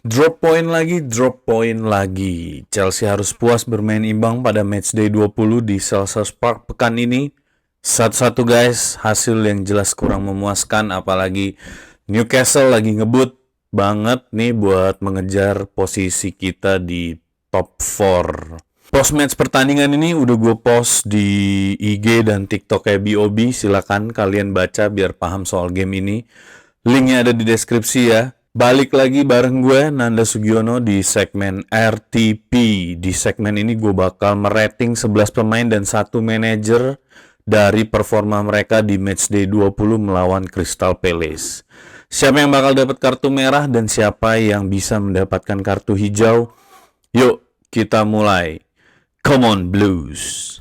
Drop point lagi. Chelsea harus puas bermain imbang pada matchday 20 di Selhurst Park pekan ini. Satu-satu guys, hasil yang jelas kurang memuaskan, apalagi Newcastle lagi ngebut banget nih buat mengejar posisi kita di top 4. Post match pertandingan ini udah gue post di IG dan TikTok kayak BOB. Silakan kalian baca biar paham soal game ini. Linknya ada di deskripsi ya. Balik lagi bareng gue, Nanda Sugiono, di segmen RTP. Di segmen ini gue bakal merating 11 pemain dan 1 manajer dari performa mereka di matchday 20 melawan Crystal Palace. Siapa yang bakal dapat kartu merah dan siapa yang bisa mendapatkan kartu hijau? Yuk, kita mulai. Come on Blues!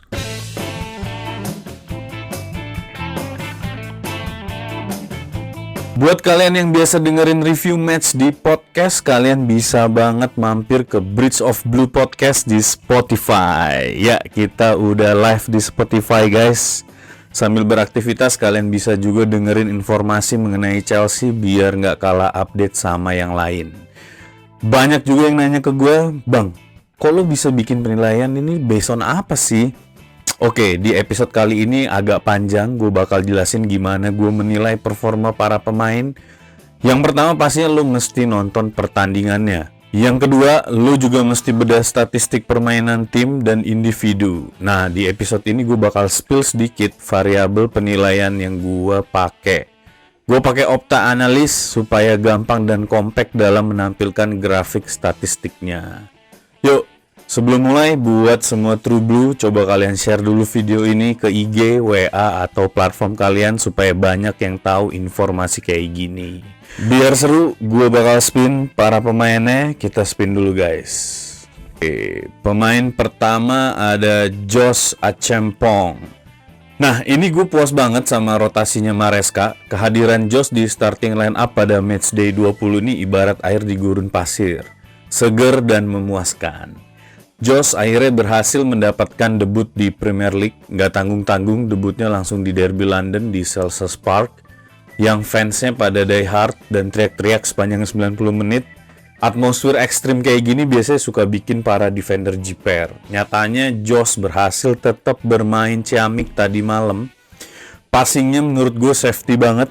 Buat kalian yang biasa dengerin review match di podcast, kalian bisa banget mampir ke Bridge of Blue Podcast di Spotify. Ya, kita udah live di Spotify guys. Sambil beraktivitas, kalian bisa juga dengerin informasi mengenai Chelsea biar nggak kalah update sama yang lain. Banyak juga yang nanya ke gue, Bang, kok lo bisa bikin penilaian ini based on apa sih? Oke, di episode kali ini agak panjang, gue bakal jelasin gimana gue menilai performa para pemain. Yang pertama pastinya lo mesti nonton pertandingannya. Yang kedua, lo juga mesti bedah statistik permainan tim dan individu. Nah, di episode ini gue bakal spill sedikit variabel penilaian yang gue pakai. Gue pakai Opta Analyst supaya gampang dan kompak dalam menampilkan grafik statistiknya. Yuk! Sebelum mulai, buat semua True Blue, coba kalian share dulu video ini ke IG, WA, atau platform kalian supaya banyak yang tahu informasi kayak gini. Biar seru, gue bakal spin para pemainnya. Kita spin dulu guys. Oke, pemain pertama ada Josh Achampong. Nah, ini gue puas banget sama rotasinya Maresca. Kehadiran Josh di starting line up pada matchday 20 ini ibarat air di gurun pasir. Seger dan memuaskan. Josh akhirnya berhasil mendapatkan debut di Premier League. Nggak tanggung-tanggung, debutnya langsung di Derby London di Selhurst Park. Yang fansnya pada die hard dan teriak-teriak sepanjang 90 menit. Atmosfer ekstrim kayak gini biasanya suka bikin para defender jiper. Nyatanya Josh berhasil tetap bermain ciamik tadi malam. Passingnya menurut gue safety banget.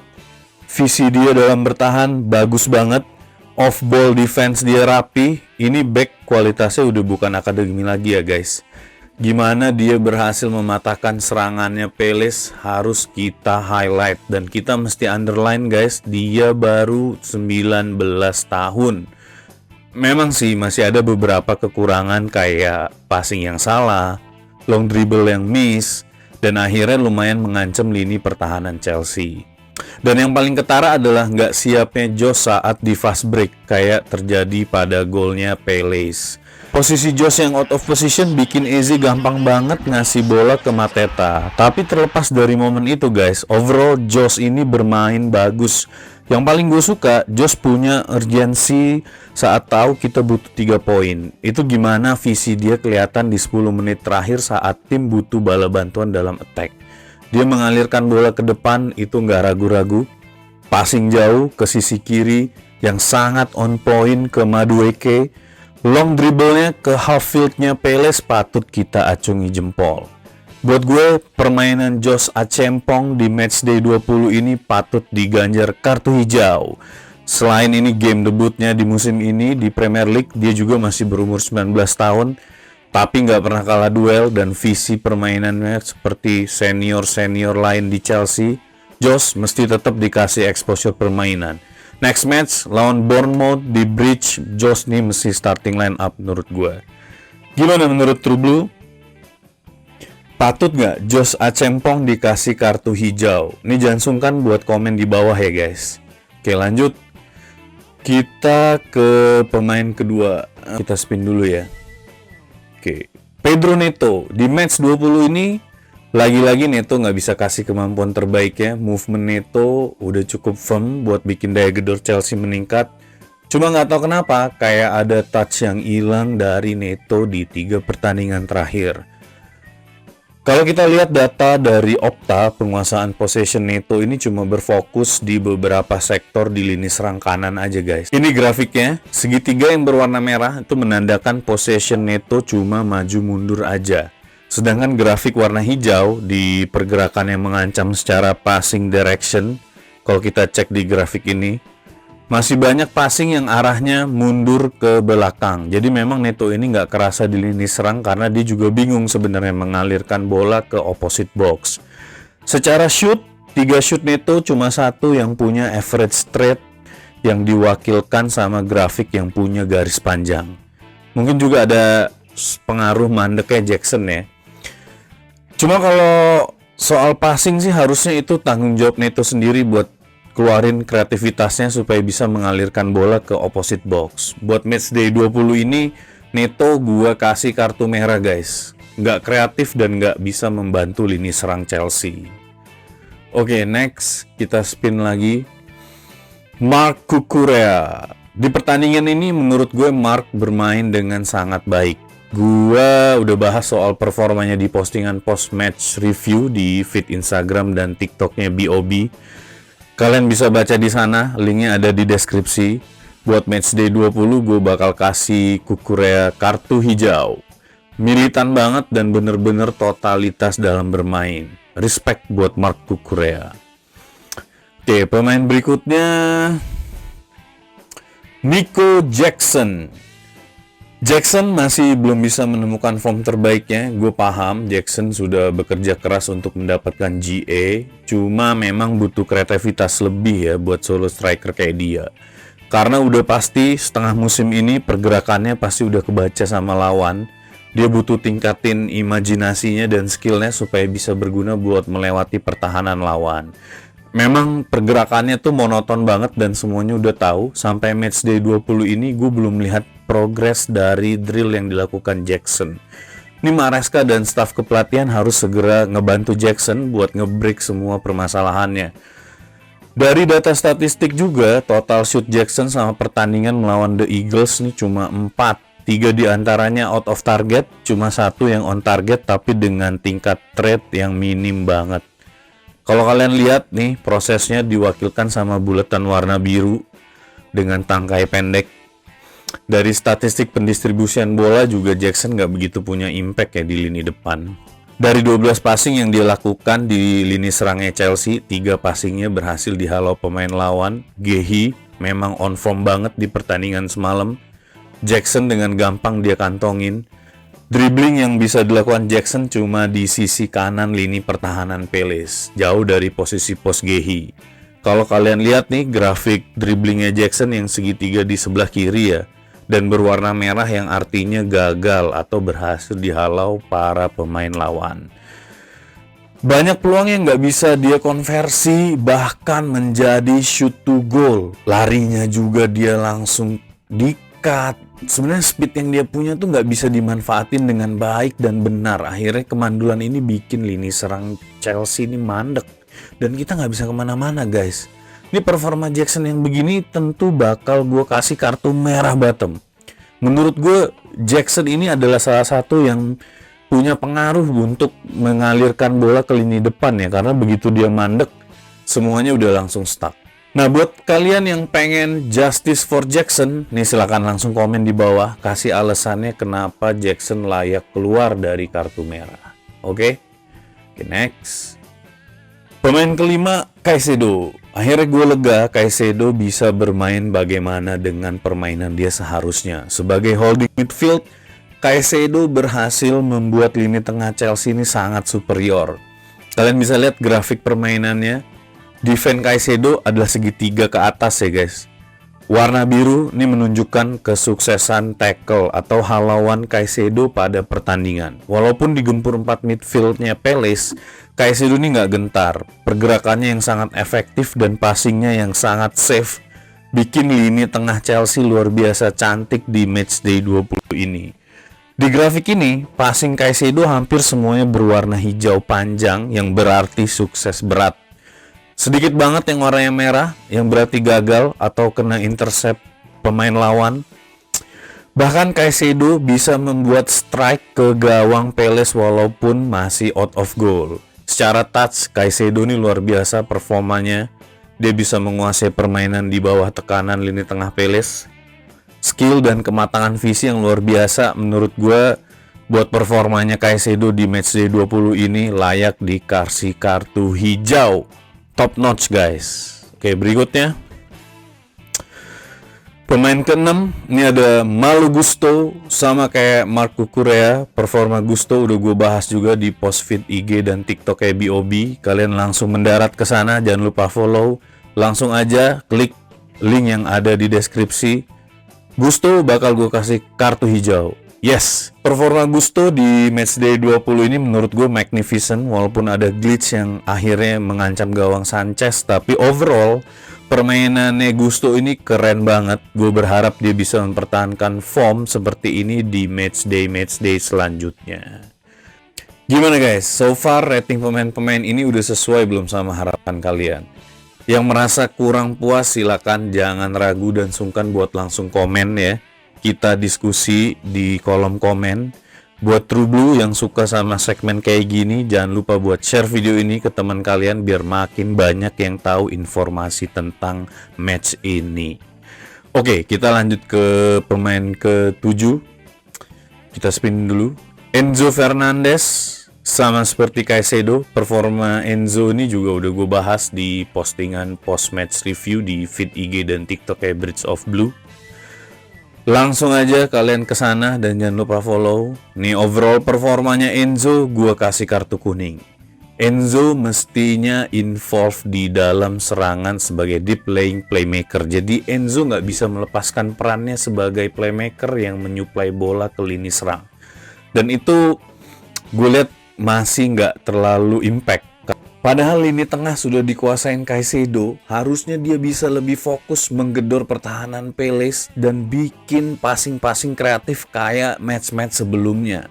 Visi dia dalam bertahan bagus banget. Off ball defense dia rapi. Ini back kualitasnya udah bukan akademi lagi ya guys. Gimana dia berhasil mematahkan serangannya Palace harus kita highlight. Dan kita mesti underline guys, dia baru 19 tahun. Memang sih masih ada beberapa kekurangan kayak passing yang salah, long dribble yang miss, dan akhirnya lumayan mengancam lini pertahanan Chelsea. Dan yang paling ketara adalah nggak siapnya Josh saat di fast break kayak terjadi pada golnya Palace. Posisi Josh yang out of position bikin Eze gampang banget ngasih bola ke Mateta. Tapi terlepas dari momen itu guys, overall Josh ini bermain bagus. Yang paling gue suka, Josh punya urgensi saat tahu kita butuh 3 poin. Itu gimana visi dia kelihatan di 10 menit terakhir saat tim butuh bala bantuan dalam attack. Dia mengalirkan bola ke depan, itu nggak ragu-ragu. Passing jauh ke sisi kiri yang sangat on point ke Madueke. Long dribblenya ke half fieldnya Palace patut kita acungi jempol. Buat gue, permainan Josh Achampong di matchday 20 ini patut diganjar kartu hijau. Selain ini game debutnya di musim ini di Premier League, dia juga masih berumur 19 tahun. Tapi nggak pernah kalah duel dan visi permainannya seperti senior-senior lain di Chelsea. Josh mesti tetap dikasih exposure permainan. Next match lawan Bournemouth di Bridge, Josh nih mesti starting line up menurut gue. Gimana menurut True Blue? Patut nggak Josh Achampong dikasih kartu hijau? Ini jangan sungkan buat komen di bawah ya guys. Oke lanjut. Kita ke pemain kedua. Kita spin dulu ya. Oke, Pedro Neto di match 20 ini lagi-lagi Neto nggak bisa kasih kemampuan terbaiknya. Movement Neto udah cukup firm buat bikin daya gedor Chelsea meningkat. Cuma nggak tahu kenapa kayak ada touch yang hilang dari Neto di 3 pertandingan terakhir. Kalau kita lihat data dari Opta, penguasaan possession Neto ini cuma berfokus di beberapa sektor di lini serang kanan aja guys. Ini grafiknya, segitiga yang berwarna merah itu menandakan possession Neto cuma maju mundur aja. Sedangkan grafik warna hijau di pergerakan yang mengancam secara passing direction, kalau kita cek di grafik ini, masih banyak passing yang arahnya mundur ke belakang. Jadi memang Neto ini nggak kerasa di lini serang karena dia juga bingung sebenarnya mengalirkan bola ke opposite box. Secara shoot, 3 shoot Neto cuma satu yang punya average straight yang diwakilkan sama grafik yang punya garis panjang. Mungkin juga ada pengaruh mandeknya Jackson ya. Cuma kalau soal passing sih harusnya itu tanggung jawab Neto sendiri buat keluarin kreativitasnya supaya bisa mengalirkan bola ke opposite box. Buat matchday 20 ini, Neto gua kasih kartu merah guys. Nggak kreatif dan nggak bisa membantu lini serang Chelsea. Oke, next kita spin lagi. Marc Cucurella. Di pertandingan ini menurut gue Marc bermain dengan sangat baik. Gua udah bahas soal performanya di postingan post-match review di feed Instagram dan TikToknya BOB. Kalian bisa baca di sana, linknya ada di deskripsi. Buat matchday 20, gue bakal kasih Cucurella kartu hijau. Militan banget dan bener-bener totalitas dalam bermain. Respect buat Marc Cucurella. Oke, pemain berikutnya Nico Jackson. Jackson masih belum bisa menemukan form terbaiknya. Gue paham Jackson sudah bekerja keras untuk mendapatkan GA. Cuma memang butuh kreativitas lebih ya buat solo striker kayak dia. Karena udah pasti setengah musim ini pergerakannya pasti udah kebaca sama lawan. Dia butuh tingkatin imajinasinya dan skillnya supaya bisa berguna buat melewati pertahanan lawan. Memang pergerakannya tuh monoton banget dan semuanya udah tahu. Sampai matchday 20 ini gue belum lihat progres dari drill yang dilakukan Jackson. Ini Maresca dan staf kepelatihan harus segera ngebantu Jackson buat ngebreak semua permasalahannya. Dari data statistik juga, total shoot Jackson sama pertandingan melawan The Eagles ini cuma 4. 3 diantaranya out of target, cuma 1 yang on target tapi dengan tingkat trade yang minim banget. Kalau kalian lihat nih, prosesnya diwakilkan sama buletan warna biru dengan tangkai pendek. Dari statistik pendistribusian bola juga Jackson nggak begitu punya impact ya di lini depan. Dari 12 passing yang dia lakukan di lini serangnya Chelsea, 3 passingnya berhasil dihalau pemain lawan. Gehi memang on form banget di pertandingan semalam. Jackson dengan gampang dia kantongin. Dribbling yang bisa dilakukan Jackson cuma di sisi kanan lini pertahanan Palace, jauh dari posisi pos Gehi. Kalau kalian lihat nih grafik dribblingnya Jackson yang segitiga di sebelah kiri ya, dan berwarna merah yang artinya gagal atau berhasil dihalau para pemain lawan. Banyak peluang yang nggak bisa dia konversi, bahkan menjadi shoot to goal. Larinya juga dia langsung di-cut. Sebenarnya speed yang dia punya tuh nggak bisa dimanfaatin dengan baik dan benar. Akhirnya kemandulan ini bikin lini serang Chelsea ini mandek. Dan kita nggak bisa kemana-mana guys. Ini performa Jackson yang begini tentu bakal gue kasih kartu merah bottom. Menurut gue Jackson ini adalah salah satu yang punya pengaruh untuk mengalirkan bola ke lini depan ya. Karena begitu dia mandek semuanya udah langsung stuck. Nah buat kalian yang pengen justice for Jackson, nih silakan langsung komen di bawah. Kasih alasannya kenapa Jackson layak keluar dari kartu merah. Oke, next. Pemain kelima, Caicedo. Akhirnya gue lega, Caicedo bisa bermain bagaimana dengan permainan dia seharusnya. Sebagai holding midfield, Caicedo berhasil membuat lini tengah Chelsea ini sangat superior. Kalian bisa lihat grafik permainannya. Defense Caicedo adalah segitiga ke atas ya guys. Warna biru ini menunjukkan kesuksesan tackle atau halauan Caicedo pada pertandingan. Walaupun digempur 4 midfieldnya Palace, Caicedo ini nggak gentar. Pergerakannya yang sangat efektif dan passingnya yang sangat safe bikin lini tengah Chelsea luar biasa cantik di matchday 20 ini. Di grafik ini, passing Caicedo hampir semuanya berwarna hijau panjang yang berarti sukses berat. Sedikit banget yang warnanya merah, yang berarti gagal atau kena intercept pemain lawan. Bahkan Caicedo bisa membuat strike ke gawang Palace walaupun masih out of goal. Secara touch, Caicedo ini luar biasa performanya. Dia bisa menguasai permainan di bawah tekanan lini tengah Palace. Skill dan kematangan visi yang luar biasa menurut gue buat performanya Caicedo di matchday 20 ini layak dikasih kartu hijau. Top notch guys. Oke, berikutnya pemain ke-6, ini ada Malo Gusto, sama kayak Marc Cucurella. Performa Gusto udah gue bahas juga di post feed IG dan TikTok BOB. Kalian langsung mendarat ke sana, jangan lupa follow. Langsung aja klik link yang ada di deskripsi. Gusto bakal gue kasih kartu hijau. Yes, performa Gusto di matchday 20 ini menurut gue magnificent, walaupun ada glitch yang akhirnya mengancam gawang Sanchez, tapi overall permainannya Gusto ini keren banget. Gue berharap dia bisa mempertahankan form seperti ini di matchday selanjutnya. Gimana guys? So far rating pemain-pemain ini udah sesuai belum sama harapan kalian? Yang merasa kurang puas silakan jangan ragu dan sungkan buat langsung komen ya. Kita diskusi di kolom komen. Buat True Blue yang suka sama segmen kayak gini, jangan lupa buat share video ini ke teman kalian biar makin banyak yang tahu informasi tentang match ini. Oke, kita lanjut ke pemain ke-7. Kita spin dulu. Enzo Fernandez, sama seperti Caicedo, performa Enzo ini juga udah gue bahas di postingan post-match review di feed IG dan TikTok kayak Bridge of Blue. Langsung aja kalian kesana dan jangan lupa follow. Nih overall performanya Enzo, gue kasih kartu kuning. Enzo mestinya involved di dalam serangan sebagai deep laying playmaker. Jadi Enzo nggak bisa melepaskan perannya sebagai playmaker yang menyuplai bola ke lini serang. Dan itu gue lihat masih nggak terlalu impact. Padahal lini tengah sudah dikuasain Caicedo, harusnya dia bisa lebih fokus menggedor pertahanan Palace dan bikin passing-passing kreatif kayak match-match sebelumnya.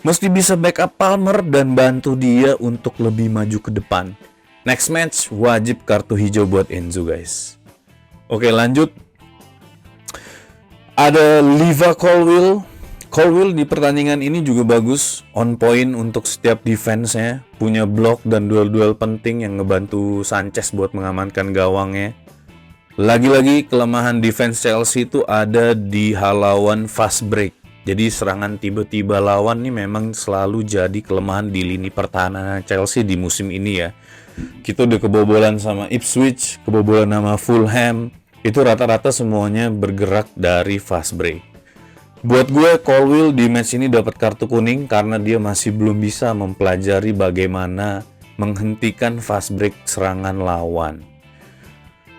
Mesti bisa backup Palmer dan bantu dia untuk lebih maju ke depan. Next match wajib kartu hijau buat Enzo guys. Oke lanjut. Ada Liva Colwill. Colwill di pertandingan ini juga bagus, on point untuk setiap defense-nya, punya block dan duel-duel penting yang ngebantu Sanchez buat mengamankan gawangnya. Lagi-lagi kelemahan defense Chelsea itu ada di halawan fast break. Jadi serangan tiba-tiba lawan nih memang selalu jadi kelemahan di lini pertahanan Chelsea di musim ini ya. Kita udah kebobolan sama Ipswich, kebobolan sama Fulham, itu rata-rata semuanya bergerak dari fast break. Buat gue, Colwill di match ini dapat kartu kuning karena dia masih belum bisa mempelajari bagaimana menghentikan fast break serangan lawan.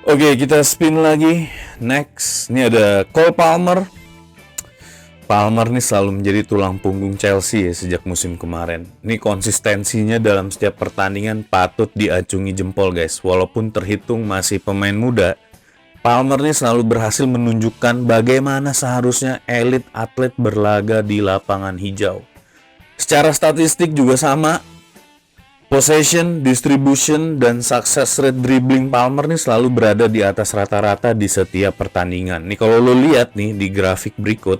Oke, kita spin lagi. Next, ini ada Cole Palmer. Palmer nih selalu menjadi tulang punggung Chelsea ya sejak musim kemarin. Ini konsistensinya dalam setiap pertandingan patut diacungi jempol guys. Walaupun terhitung masih pemain muda, Palmer ini selalu berhasil menunjukkan bagaimana seharusnya elit atlet berlaga di lapangan hijau. Secara statistik juga sama. Possession, distribution, dan success rate dribbling Palmer ini selalu berada di atas rata-rata di setiap pertandingan. Nih kalau lo lihat nih di grafik berikut,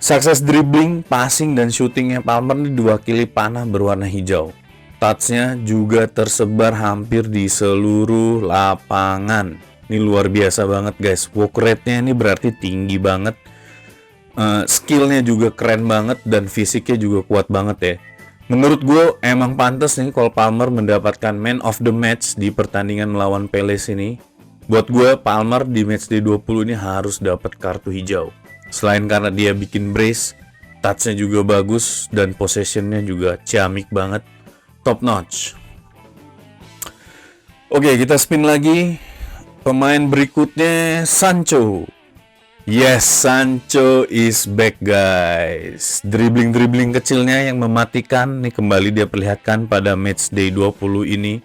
success dribbling, passing, dan shootingnya Palmer ini diwakili panah berwarna hijau. Touch-nya juga tersebar hampir di seluruh lapangan. Ini luar biasa banget guys. Work rate-nya ini berarti tinggi banget. Skill-nya juga keren banget dan fisiknya juga kuat banget ya. Menurut gue emang pantas nih Cole Palmer mendapatkan man of the match di pertandingan melawan Palace ini. Buat gue Palmer di matchday 20 ini harus dapat kartu hijau. Selain karena dia bikin brace, touch-nya juga bagus dan possession-nya juga ciamik banget. Top notch. Oke, kita spin lagi. Pemain berikutnya Sancho. Yes, Sancho is back guys. Dribbling kecilnya yang mematikan nih kembali dia perlihatkan pada matchday 20 ini.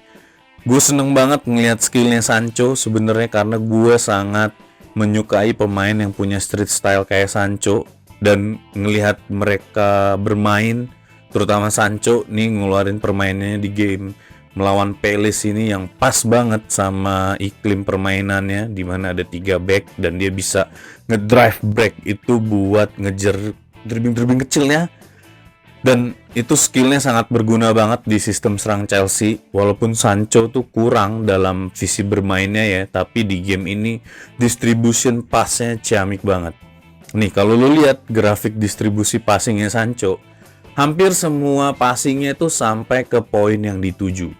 Gue seneng banget ngeliat skillnya Sancho sebenarnya karena gue sangat menyukai pemain yang punya street style kayak Sancho. Dan ngelihat mereka bermain, terutama Sancho nih ngeluarin permainannya di game melawan Palace ini yang pas banget sama iklim permainannya, dimana ada 3 back dan dia bisa ngedrive back itu buat ngejar dribbling kecilnya. Dan itu skillnya sangat berguna banget di sistem serang Chelsea. Walaupun Sancho tuh kurang dalam visi bermainnya ya, tapi di game ini distribution passnya ciamik banget. Nih kalau lu lihat grafik distribusi passingnya Sancho, hampir semua passingnya tuh sampai ke poin yang dituju.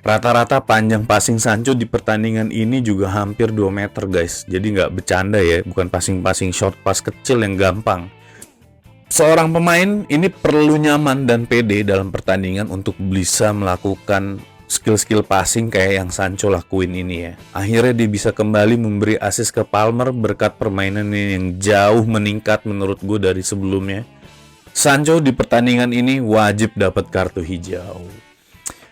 Rata-rata panjang passing Sancho di pertandingan ini juga hampir 2 meter guys. Jadi nggak bercanda ya, bukan passing short pass kecil yang gampang. Seorang pemain ini perlu nyaman dan pede dalam pertandingan untuk bisa melakukan skill-skill passing kayak yang Sancho lakuin ini ya. Akhirnya dia bisa kembali memberi assist ke Palmer berkat permainan yang jauh meningkat menurut gue dari sebelumnya. Sancho di pertandingan ini wajib dapat kartu hijau.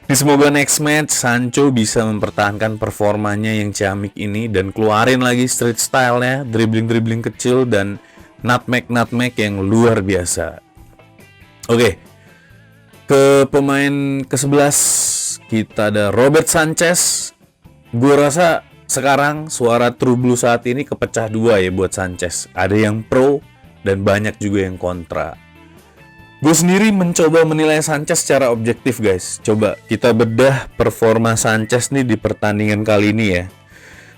Nih semoga next match Sancho bisa mempertahankan performanya yang ciamik ini dan keluarin lagi street style-nya, dribbling kecil dan nutmeg yang luar biasa. Oke, ke pemain ke-11 kita ada Robert Sanchez. Gue rasa sekarang suara True Blue saat ini kepecah dua ya buat Sanchez. Ada yang pro dan banyak juga yang kontra. Gue sendiri mencoba menilai Sanchez secara objektif guys. Coba kita bedah performa Sanchez nih di pertandingan kali ini ya.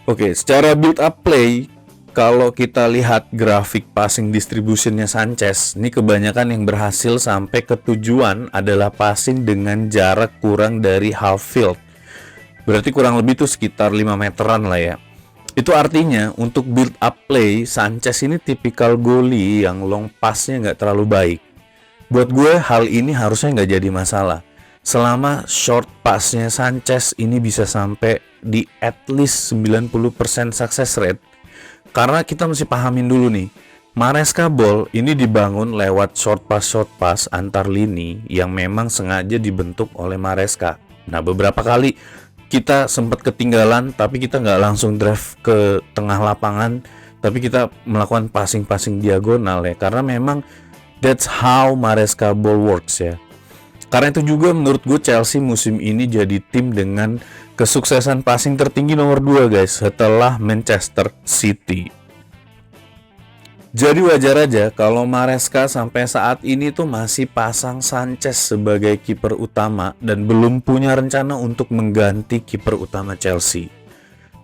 Oke, secara build up play, kalau kita lihat grafik passing distributionnya Sanchez, ini kebanyakan yang berhasil sampai ke tujuan adalah passing dengan jarak kurang dari half field. Berarti kurang lebih tuh sekitar 5 meteran lah ya. Itu artinya untuk build up play, Sanchez ini tipikal goalie yang long pass-nya nggak terlalu baik. Buat gue hal ini harusnya nggak jadi masalah. Selama short pass-nya Sanchez ini bisa sampai di at least 90% success rate. Karena kita mesti pahamin dulu nih, Maresca Ball ini dibangun lewat short pass antar lini yang memang sengaja dibentuk oleh Maresca. Nah beberapa kali kita sempat ketinggalan tapi kita nggak langsung drive ke tengah lapangan, tapi kita melakukan passing diagonal ya, karena memang that's how Maresca Ball works ya. Karena itu juga menurut gue Chelsea musim ini jadi tim dengan kesuksesan passing tertinggi nomor 2 guys setelah Manchester City. Jadi wajar aja kalau Maresca sampai saat ini tuh masih pasang Sanchez sebagai kiper utama dan belum punya rencana untuk mengganti kiper utama Chelsea.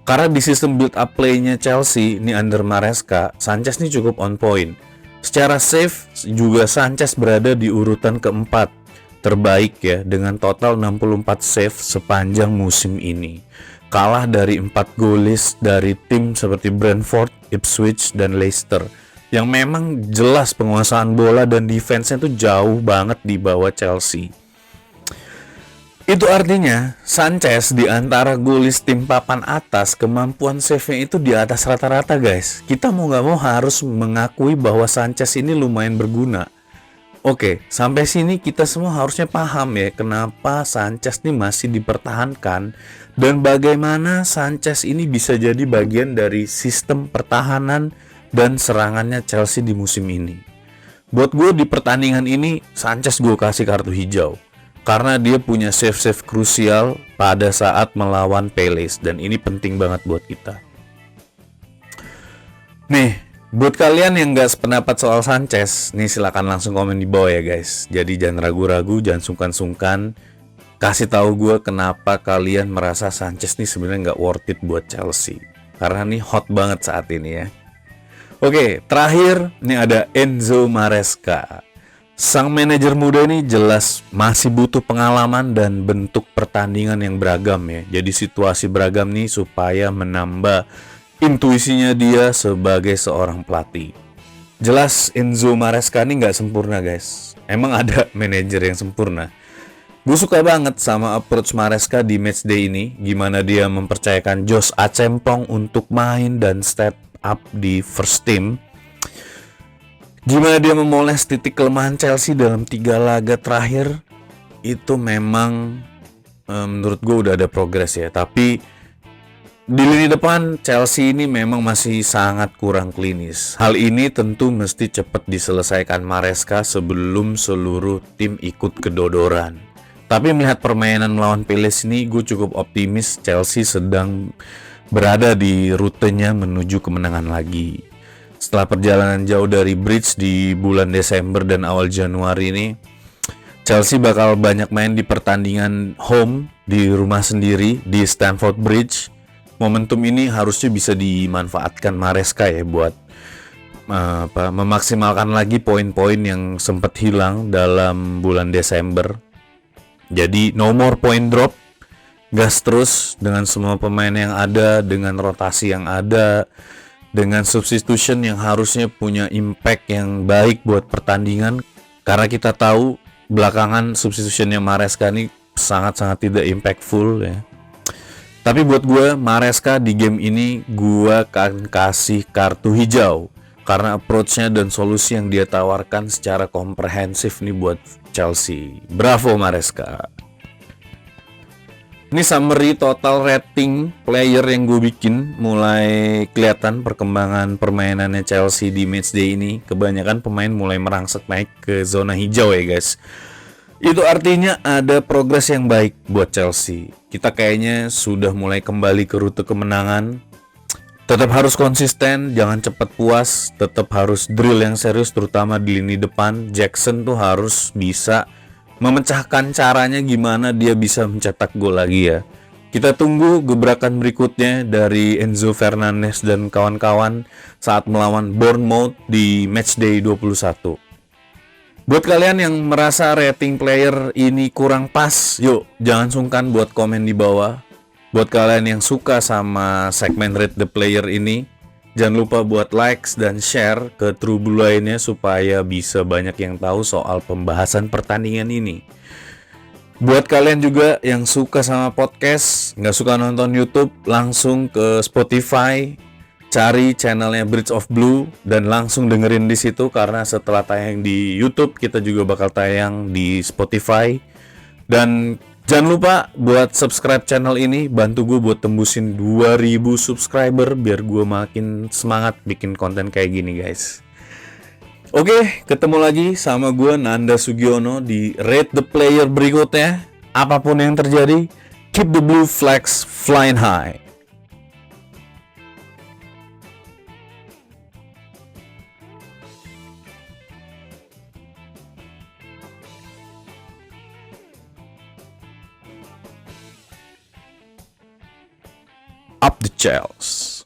Karena di sistem build up play-nya Chelsea ini under Maresca, Sanchez ini cukup on point. Secara save juga Sanchez berada di urutan keempat terbaik ya, dengan total 64 save sepanjang musim ini. Kalah dari 4 goalis dari tim seperti Brentford, Ipswich, dan Leicester yang memang jelas penguasaan bola dan defense-nya tuh jauh banget di bawah Chelsea. Itu artinya Sanchez di antara goalis tim papan atas, kemampuan save-nya itu di atas rata-rata guys. Kita mau gak mau harus mengakui bahwa Sanchez ini lumayan berguna. Oke, sampai sini kita semua harusnya paham ya kenapa Sanchez ini masih dipertahankan dan bagaimana Sanchez ini bisa jadi bagian dari sistem pertahanan dan serangannya Chelsea di musim ini. Buat gue di pertandingan ini Sanchez gue kasih kartu hijau karena dia punya save krusial pada saat melawan Palace dan ini penting banget buat kita. Nih, buat kalian yang gak sependapat soal Sanchez, nih silakan langsung komen di bawah ya guys. Jadi jangan ragu-ragu, jangan sungkan-sungkan. Kasih tahu gue kenapa kalian merasa Sanchez nih sebenarnya gak worth it buat Chelsea. Karena nih hot banget saat ini ya. Oke, terakhir nih ada Enzo Maresca. Sang manajer muda ini jelas masih butuh pengalaman dan bentuk pertandingan yang beragam ya. Jadi situasi beragam nih supaya menambah intuisinya dia sebagai seorang pelatih. Jelas Enzo Maresca ini gak sempurna guys. Emang ada manajer yang sempurna. Gue suka banget sama approach Maresca di matchday ini. Gimana dia mempercayakan Josh Achempong untuk main dan step up di first team. Gimana dia memoles titik kelemahan Chelsea dalam 3 laga terakhir. Itu memang menurut gue udah ada progres ya. Tapi di lini depan Chelsea ini memang masih sangat kurang klinis. Hal ini tentu mesti cepat diselesaikan Maresca sebelum seluruh tim ikut kedodoran. Tapi melihat permainan melawan Palace ini, gue cukup optimis Chelsea sedang berada di rutenya menuju kemenangan lagi. Setelah perjalanan jauh dari Bridge di bulan Desember dan awal Januari ini, Chelsea bakal banyak main di pertandingan home di rumah sendiri di Stamford Bridge. Momentum ini harusnya bisa dimanfaatkan Maresca ya buat memaksimalkan lagi poin-poin yang sempat hilang dalam bulan Desember. Jadi no more point drop, gas terus dengan semua pemain yang ada, dengan rotasi yang ada, dengan substitution yang harusnya punya impact yang baik buat pertandingan. Karena kita tahu belakangan substitutionnya Maresca ini sangat-sangat tidak impactful ya. Tapi buat gue, Maresca di game ini gue akan kasih kartu hijau karena approach-nya dan solusi yang dia tawarkan secara komprehensif nih buat Chelsea. Bravo Maresca. Ini summary total rating player yang gue bikin. Mulai kelihatan perkembangan permainannya Chelsea di matchday ini. Kebanyakan pemain mulai merangsek naik ke zona hijau ya guys. Itu artinya ada progres yang baik buat Chelsea. Kita kayaknya sudah mulai kembali ke rute kemenangan. Tetap harus konsisten, jangan cepat puas. Tetap harus drill yang serius terutama di lini depan. Jackson tuh harus bisa memecahkan caranya gimana dia bisa mencetak gol lagi ya. Kita tunggu gebrakan berikutnya dari Enzo Fernandez dan kawan-kawan saat melawan Bournemouth di matchday 21. Buat kalian yang merasa rating player ini kurang pas, yuk jangan sungkan buat komen di bawah. Buat kalian yang suka sama segmen Rate the Player ini, jangan lupa buat likes dan share ke True Blue lainnya supaya bisa banyak yang tahu soal pembahasan pertandingan ini. Buat kalian juga yang suka sama podcast, nggak suka nonton YouTube, langsung ke Spotify, cari channelnya Bridge of Blue dan langsung dengerin di situ karena setelah tayang di YouTube kita juga bakal tayang di Spotify. Dan jangan lupa buat subscribe channel ini, bantu gue buat tembusin 2000 subscriber biar gue makin semangat bikin konten kayak gini guys. Oke, ketemu lagi sama gue Nanda Sugiono di Rate the Player berikutnya. Apapun yang terjadi, keep the blue flags flying high. Up the Chels.